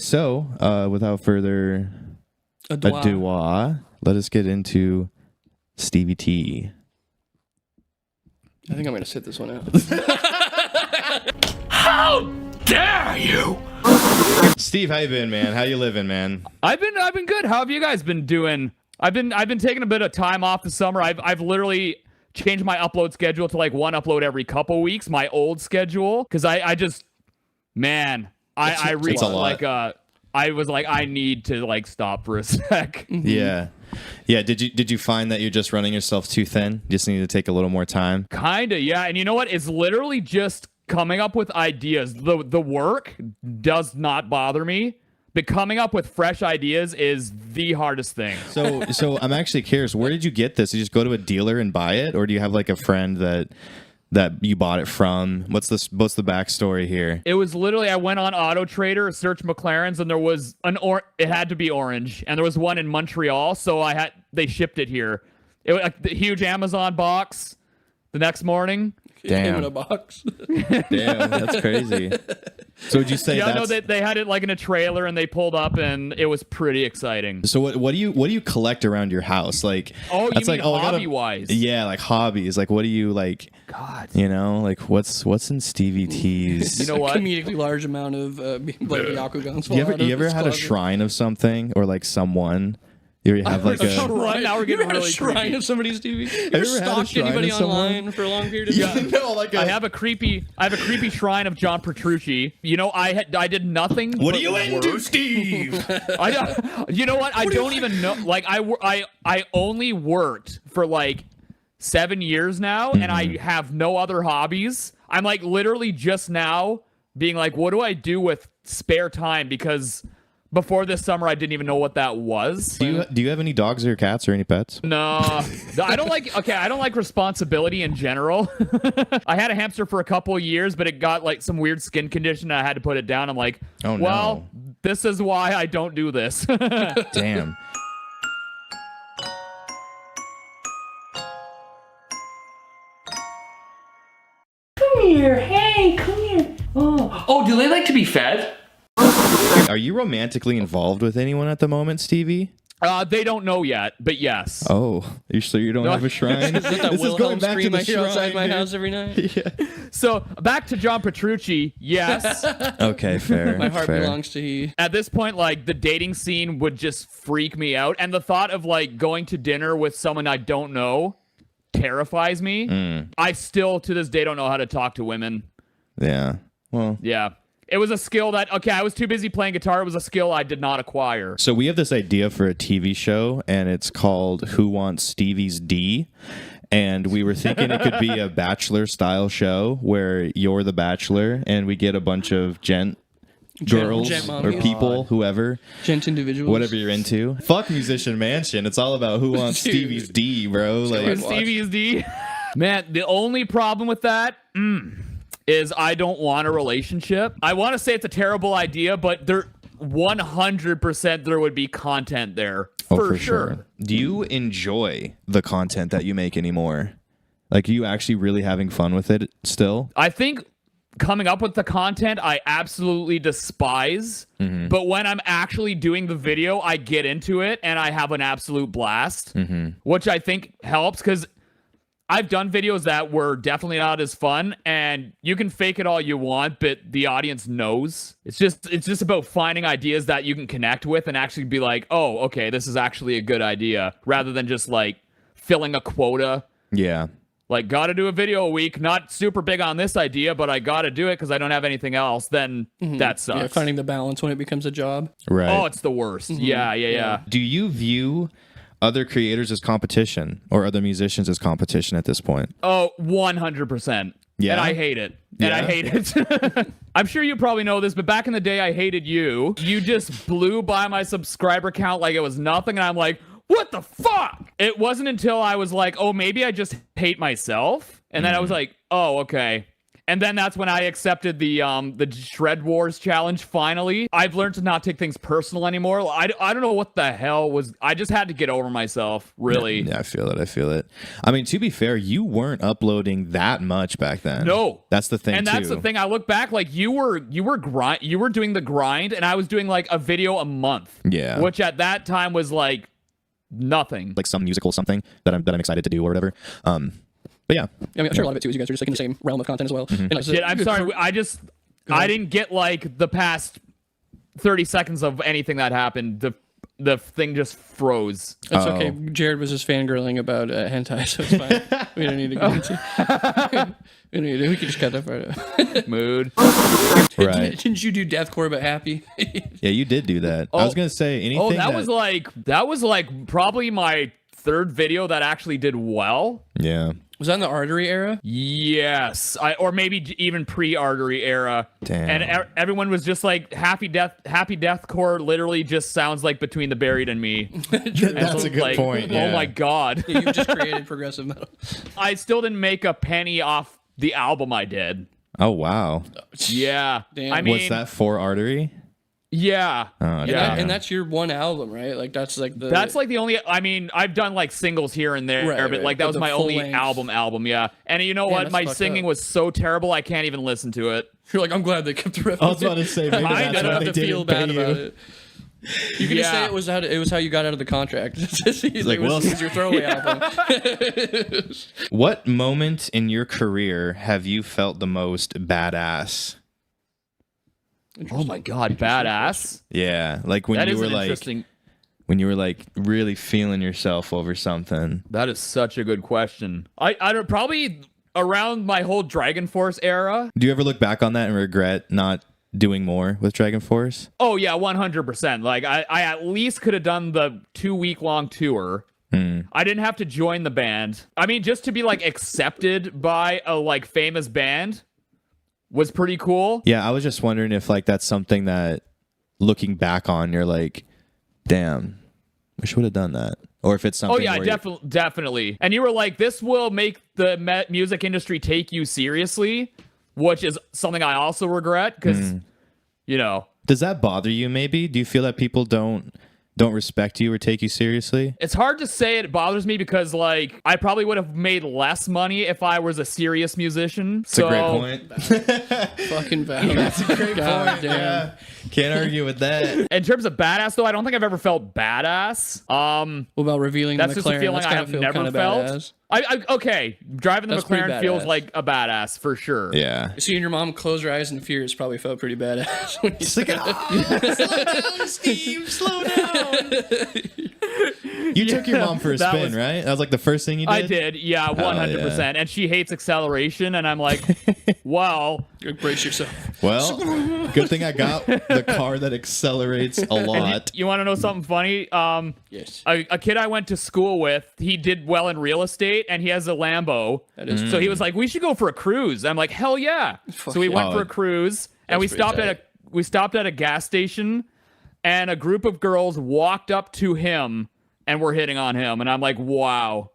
so without further ado, let us get into Stevie T. I think I'm going to sit this one out. How dare you? Steve, how you been, man? How you living, man? I've been good. How have you guys been doing? I've been taking a bit of time off this summer. I've literally changed my upload schedule to like one upload every couple weeks. My old schedule, because I just, man, I reached like I was like, I need to like stop for a sec. Yeah. Did you find that you're just running yourself too thin? You just need to take a little more time. Kinda, yeah. And you know what? It's literally just coming up with ideas. The work does not bother me, but coming up with fresh ideas is the hardest thing. So I'm actually curious. Where did you get this? Did you just go to a dealer and buy it, or do you have like a friend that you bought it from? What's the backstory here? It was literally, I went on Auto Trader, searched McLaren's, and there was it had to be orange, and there was one in Montreal, so they shipped it here. It was like the huge Amazon box the next morning. Damn. In a box. Damn, that's crazy. So would you say no, they had it like in a trailer, and they pulled up, and it was pretty exciting. So what do you collect around your house? Like, you mean like, hobby-wise? Yeah, like hobbies. Like, what do you like? God, you know, like what's in Stevie T's? You know what? Comedically large amount of like Yakugan's. You ever had a shrine of something or like someone? You have like a shrine. Now we're getting really a shrine creepy. of somebody's TV. You ever stalked anybody online for a long period of time? No, like I have a creepy shrine of John Petrucci. You know, I did nothing. What are you into, Steve? You know what? I don't even know. Like I only worked for like 7 years now, and I have no other hobbies. I'm like literally just now being like, what do I do with spare time? Because before this summer, I didn't even know what that was. Do you have any dogs or cats or any pets? No, I don't like. Okay, I don't like responsibility in general. I had a hamster for a couple of years, but it got like some weird skin condition, and I had to put it down. I'm like, oh, well, this is why I don't do this. Damn. Come here, hey, come here. Oh, do they like to be fed? Are you romantically involved with anyone at the moment, Stevie? They don't know yet, but yes. Oh, you don't have a shrine? Is that This is going back to the I hear outside my dude. house every night? Yeah. So back to John Petrucci. Yes. Okay, fair. My heart fair. belongs to he. At this point, like the dating scene would just freak me out, and the thought of like going to dinner with someone I don't know terrifies me. I still to this day don't know how to talk to women. Yeah. Well. Yeah. It was a skill that, I was too busy playing guitar. It was a skill I did not acquire. So we have this idea for a TV show, and it's called Who Wants Stevie's D? And we were thinking it could be a Bachelor-style show where you're the Bachelor, and we get a bunch of girls or people, whoever. Gent individuals. Whatever you're into. Fuck Musician Mansion. It's all about who wants Stevie's D, bro. Like, Stevie's D. Man, the only problem with that... is I don't want a relationship. I want to say it's a terrible idea, but there 100% there would be content there. For sure. Do you enjoy the content that you make anymore? Like, are you actually really having fun with it still? I think coming up with the content I absolutely despise, but when I'm actually doing the video, I get into it and I have an absolute blast, which I think helps because I've done videos that were definitely not as fun, and you can fake it all you want, but the audience knows. It's just about finding ideas that you can connect with and actually be like, oh, okay, this is actually a good idea, rather than just like filling a quota. Yeah. Like, gotta do a video a week, not super big on this idea, but I gotta do it because I don't have anything else, then that sucks. Yeah, finding the balance when it becomes a job. Right. Oh, it's the worst. Yeah. Do you view other creators as competition or other musicians as competition at this point? Oh, 100%. Yeah. And I hate it. And I hate it. I'm sure you probably know this, but back in the day, I hated you. You just blew by my subscriber count like it was nothing, and I'm like, what the fuck? It wasn't until I was like, oh, maybe I just hate myself. And then I was like, oh, okay. And then that's when I accepted the Shred Wars challenge. Finally, I've learned to not take things personal anymore. I don't know what the hell was. I just had to get over myself. Really. Yeah, I feel it. I mean, to be fair, you weren't uploading that much back then. No, that's the thing. And that's the thing. I look back, like you were doing the grind, and I was doing like a video a month. Yeah, which at that time was like nothing. Like some musical something that I'm excited to do or whatever. But yeah, I mean, I'm sure a lot of it too is you guys are just like in the same realm of content as well. And like, Shit, I'm sorry. I didn't get like the past 30 seconds of anything that happened. The thing just froze. That's okay. Jared was just fangirling about hentai, so it's fine. We don't need to go into. We can just cut that part out. Mood. Right. Didn't you do deathcore but happy? Yeah, you did do that. I was gonna say anything. Oh, that was like probably my third video that actually did well. Yeah. Was that in the artery era? Yes, or maybe even pre-artery era. Damn. And everyone was just like, happy deathcore literally just sounds like Between the Buried and Me. That's a good point. Yeah. Oh my god. Yeah, you've just created progressive metal. I still didn't make a penny off the album I did. Oh wow. Yeah. Damn. I mean, was that for Artery? Yeah. Oh, yeah. And that's your one album, right? Like that's like the only. I mean, I've done like singles here and there, Right, but like that but was the my full only length. album. Yeah. And you know what? that's My fucked singing up. was so terrible I can't even listen to it. You're like, I'm glad they kept the reference. I was about to say maybe I that's don't why have they to feel didn't bad pay about you. it. You can just say it was how you got out of the contract. like, well, it was your throwaway album. What moment in your career have you felt the most badass? Oh my god, badass! Yeah, like when That you is were an like interesting. when you were like really feeling yourself over something. That is such a good question. I don't probably around my whole Dragon Force era. Do you ever look back on that and regret not doing more with Dragon Force? Oh yeah, 100%. Like I at least could have done the 2-week-long tour. I didn't have to join the band. I mean, just to be like accepted by a like famous band was pretty cool. Yeah, I was just wondering if like that's something that looking back on you're like, damn, wish I would have done that. Or if it's something. Oh yeah, definitely. And you were like, this will make the music industry take you seriously, which is something I also regret because, you know. Does that bother you? Maybe do you feel that people don't respect you or take you seriously? It's hard to say it bothers me because, like, I probably would have made less money if I was a serious musician. That's a great point. Fucking valid. That's a great God point. damn. Yeah. Can't argue with that. In terms of badass, though, I don't think I've ever felt badass. What about revealing That's the just a McLaren? feeling That's I gotta have feel never kinda felt. badass. Okay, driving the That's pretty McLaren feels badass. like a badass for sure. Yeah. Seeing your mom close her eyes in fear has probably felt pretty badass. When you Slow down, Steve. Slow down. You took your mom for a that spin, was- right? That was like the first thing you did? I did, yeah, 100%. And she hates acceleration, and I'm like, well, brace yourself. Well, good thing I got the car that accelerates a lot. you want to know something funny? Yes. A kid I went to school with, he did well in real estate, and he has a Lambo. That is So he was like, "We should go for a cruise." I'm like, "Hell yeah!" So we went yeah. for a cruise, and we That's pretty stopped at a gas station, and a group of girls walked up to him and were hitting on him, and I'm like, "Wow,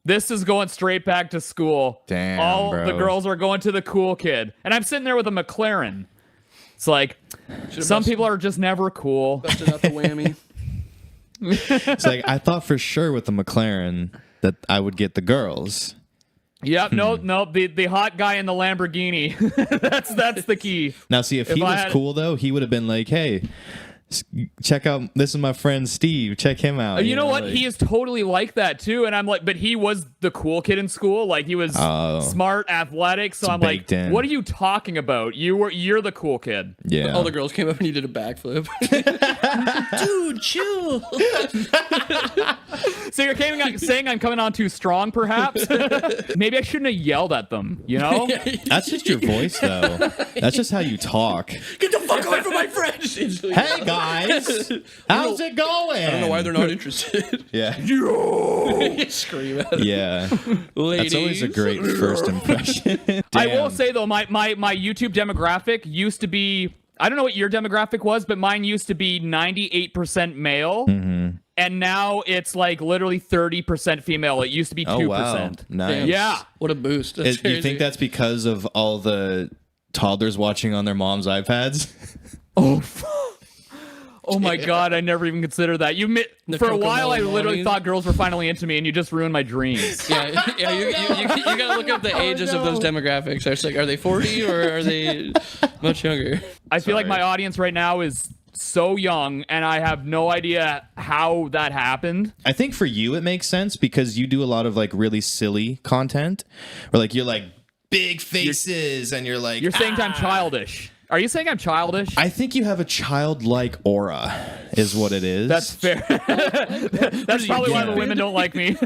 this is going straight back to school." Damn, all bro. the girls are going to the cool kid, and I'm sitting there with a McLaren. It's like some people are just never cool. busted out the whammy. It's like I thought for sure with the McLaren that I would get the girls. Yep, no, the hot guy in the Lamborghini. that's the key. Now, see, if he I was had- cool though, he would have been like, "Hey, check out this is my friend Steve. Check him out." You know what? like- He is totally like that too. And I'm like, but he was the cool kid in school. Like he was smart, athletic. So I'm like, baked in. what are you talking about? You're the cool kid. Yeah. All the girls came up and you did a backflip. Dude, chill. So you're saying I'm coming on too strong, perhaps? Maybe I shouldn't have yelled at them. You know? That's just your voice, though. That's just how you talk. Get the fuck away from my friends. Hey guys, how's it going? I don't know why they're not interested. Yeah. Scream at them. Yeah. Ladies. That's always a great first impression. I will Damn. say though, my YouTube demographic used to be, I don't know what your demographic was, but mine used to be 98% male. and now it's like literally 30% female. It used to be 2%. Oh, wow. Nice. Damn. Yeah. What a boost. That's You crazy. think that's because of all the toddlers watching on their mom's iPads? Oh my god, I never even considered that. For a while, I literally Cocomelon thought girls were finally into me, and you just ruined my dreams. Yeah, you gotta look up the ages of those demographics. It's like, are they 40 or are they much younger? I feel like my audience right now is so young, and I have no idea how that happened. I think for you it makes sense because you do a lot of like really silly content, or like you're like big faces, and you're like You're saying I'm childish. Are you saying I'm childish? I think you have a childlike aura, is what it is. That's fair. That's probably why the women don't like me.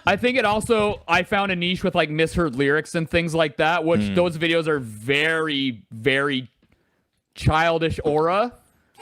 I think it also, I found a niche with like misheard lyrics and things like that, which those videos are very, very childish aura.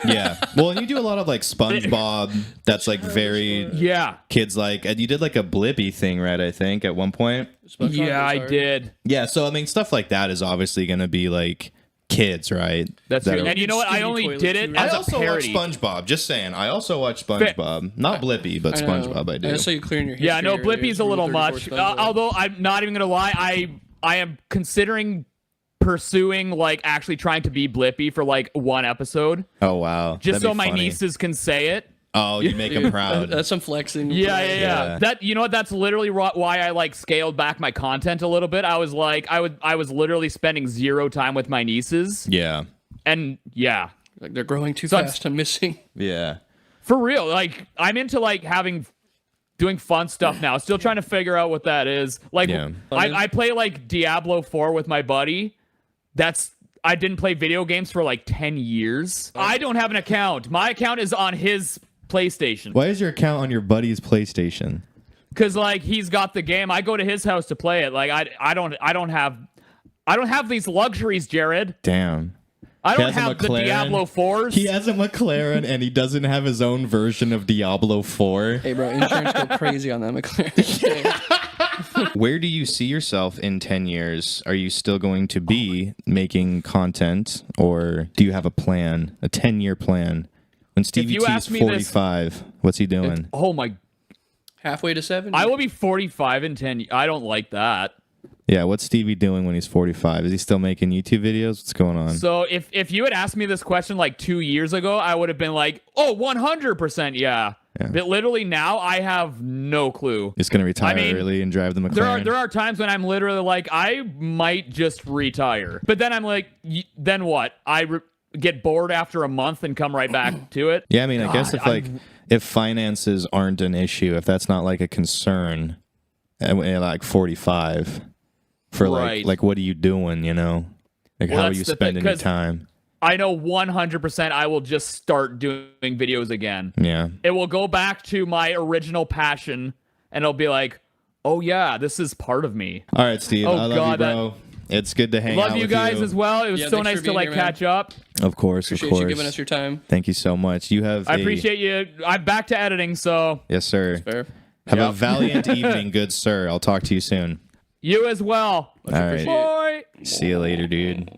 Yeah. Well, and you do a lot of like SpongeBob. That's like very kids like. And you did like a Blippi thing, right? I think at one point. Yeah, I did. Yeah. So I mean, stuff like that is obviously going to be like kids, right? That's that true. And you know what? I only did it I as a also watch parody. SpongeBob. Just saying. I also watch SpongeBob. Not Blippi, but SpongeBob. I do. I saw you clearing your history. Yeah, no, earlier. Blippi's a little much. Although I'm not even gonna lie, I am considering pursuing like actually trying to be Blippi for like one episode, Oh wow. just That'd so be my funny. nieces can say it. Oh, you make them proud. That's some flexing. Yeah. That, you know what? That's literally why I like scaled back my content a little bit. I was like, I was literally spending zero time with my nieces, Yeah. and yeah, Like they're growing too So fast. I'm missing. Yeah. for real. Like I'm into like doing fun stuff now. Still trying to figure out what that is. Like Yeah. I play like Diablo 4 with my buddy. I didn't play video games for like 10 years. I don't have an account. My account is on his PlayStation. Why is your account on your buddy's PlayStation? Cause like he's got the game. I go to his house to play it. Like I don't have these luxuries, Jared. Damn. I He don't has a have the McLaren. Diablo 4s. He has a McLaren and he doesn't have his own version of Diablo 4. Hey, bro, insurance go crazy on that McLaren. Where do you see yourself in 10 years? Are you still going to be making content, or do you have a plan, a 10-year plan? When Stevie you T's ask me this- 45, what's he doing? Oh my! Halfway to 70. I will be 45 in 10. I don't like that. Yeah, what's Stevie doing when he's 45? Is he still making YouTube videos? What's going on? So if you had asked me this question like 2 years ago, I would have been like, oh, 100% yeah. But literally now, I have no clue. He's going to retire I mean, early and drive the McLaren. There are times when I'm literally like, I might just retire. But then I'm like, then what? Get bored after a month and come right back to it? Yeah, I mean, I guess if finances aren't an issue, if that's not like a concern at like 45, for like what are you doing, you know? Like Well, how are that's you the spending thing, your 'cause time? I know 100% I will just start doing videos again. Yeah. It will go back to my original passion, and it'll be like, oh yeah, this is part of me. All right, Steve. Oh, I love God, you, bro. It's good to hang out Love you with guys you. as well. It was Yeah, so thanks nice for to being like here, man. catch up. Of course, Appreciate of course. you giving us your time. Thank you so much. You have. I appreciate you. I'm back to editing, so Yes, sir. Fair. Have a Yep. valiant evening, good sir. I'll talk to you soon. you as well. All right. Bye. See you later, dude.